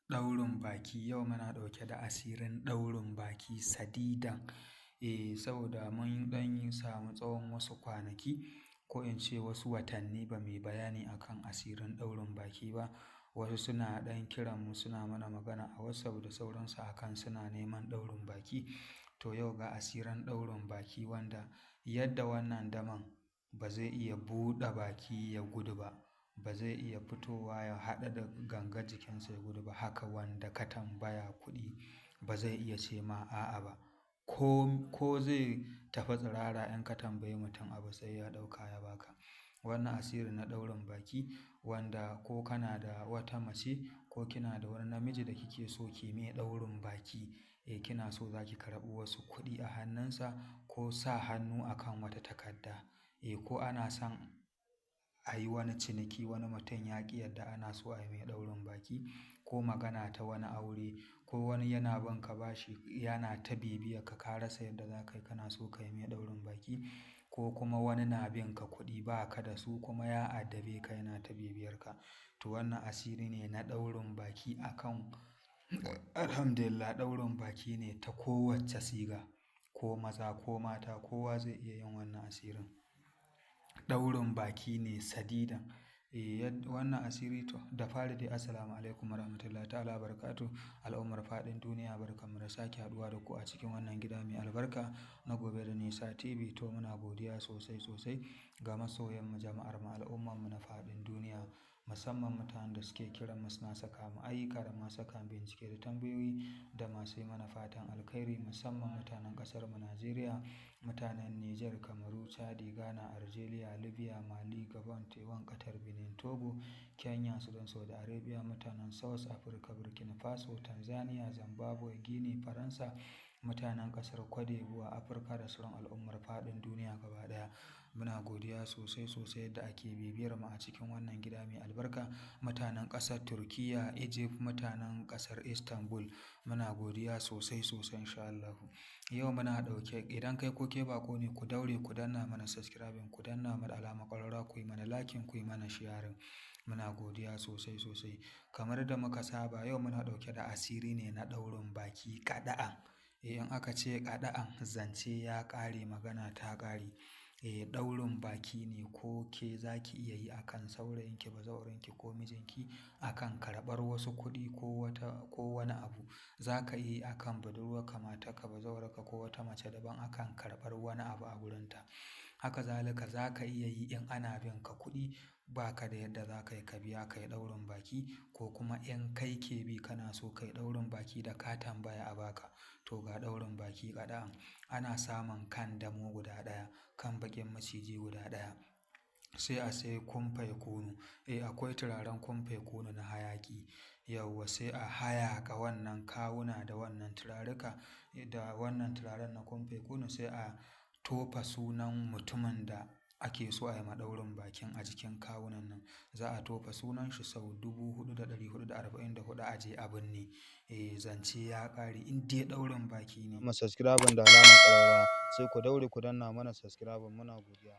Ɗaurin baki, yau muna ɗauke da asirin ɗaurin baki sadidan. Saboda mun ɗan yi samu tsawon wasu kwanaki ko in ce wasu watanni ba mu yi bayani akan asirin ɗaurin baki ba. Wasu suna ɗan kiran mu suna mana magana a WhatsApp da sauransu akan suna neman ɗaurin baki. To yau ga asirin ɗaurin baki wanda yadda wannan daman ba zai iya buɗe baki ya gudu ba, ba zai iya fitowa ya haɗa da gangar jikinsa ya gudu ba. Haka wanda ka tambaya kuɗi ba zai iya ce ma a'a ba. Ko zai tafi tsirara in ka tambayi mutum abu sai ya ɗauka ya baka. Wannan asiri na ɗaurin baki wanda ko kana da wata mace ko kina da wani namiji da kike so ki mai ɗaurin baki, kina so za ki karɓi wasu kuɗi a hannunsa ko sa hannu akan wata takarda. Ko ana son a yi wani ciniki wani mutum ya ƙi yadda ana so a yi mai ɗaurin baki ko magana ta wani aure ko wani yana bin ka bashi yana ta bibiyar ka rasa yadda za ka yi kana so ka yi mai ɗaurin baki ko kuma wani na bin ka kuɗi ba ka da su kuma ya addabe ka yana ta bibiyar ka. To wannan asiri ne na ɗaurin baki akan Alhamdulillah ɗaurin baki ne ta kowacce siga ko maza ko mata kowa zai iya yin wannan asirin. Ɗaurin baki ne sadidan. Wannan asiri to da fari dai assalamu alaikum warahmatullahi ta'ala barakatuh. Al'ummar faɗin duniya barkanmu da sake haɗuwa da ku a cikin wannan gida mai albarka na Gobe da Nisa TV. To muna godiya sosai sosai ga masoyanmu, jama'armu, al'ummarmu na faɗin duniya, musamman mutanen da suke kiran mu suna saka mu ayyuka da masu saka bincike da tambayoyi da masu yi mana fatan alkhairi, musamman mutanen ƙasarmu Najeriya, mutanen Nijar, Kamaru, Chadi, Ghana, Algeria, Libya, Mali, Gabon, Taiwan, Qatar, Benin, Togo, Kenya, Sudan, Saudi Arabia, mutanen South Africa, Burkina Faso, Tanzania, Zimbabwe, Guinea, Faransa, mutanen ƙasar Cote d'Ivoire, Afirka da sauran al'ummar faɗin duniya gaba ɗaya. Muna godiya sosai sosai yadda ake bibiyar mu a cikin wannan gida mai albarka. Mutanen ƙasar Turkiyya, Egypt, mutanen ƙasar Istanbul, muna godiya sosai sosai insha Allahu. Yau muna ɗauke, idan kai ko ke baƙo ne, ku daure ku danna mana subscribing, ku danna mana alamar ƙararrawa, ku yi mana liking, ku yi mana sharing. Muna godiya sosai sosai. Kamar da muka saba yau muna ɗauke da asiri ne na ɗaurin baki kaɗa'an. In aka ce kaɗa'an zance ya ƙare, magana ta ƙare. Ɗaurin baki ne ko ke za ki iya yi akan saurayinki, bazawarinki ko mijinki akan karɓar wasu kuɗi ko wani abu. Za ka iya yi akan budurwarka, matarka, bazawararka ko wata mace daban akan karɓar wani abu a wurinta. Haka zalika za ka iya yi in ana bin ka kuɗi ba ka da yadda za ka yi ka biya ka yi ɗaurin baki ko kuma in kai ke bi kana so ka yi ɗaurin baki da ka tambaya a baka. To ga ɗaurin baki kaɗa'an. Ana samun kan damo guda ɗaya, kan baƙin maciji guda ɗaya. Sai a sai kumfai kunu. Akwai turaren kumfai kunu na hayaƙi. Yauwa sai a hayaƙa wannan kawuna da wannan turaruka da wannan turaren na kumfai kunu sai a tofa sunan mutumin da ake so a yi ma ɗaurin bakin a jikin kawunan nan. Za a tofa sunan shi sau 4444 a je a binne. Zance ya ƙare in dai ɗaurin baki ne. Subscribing da alamar ƙararrawa sai ku daure ku danna mana subscribing, muna godiya.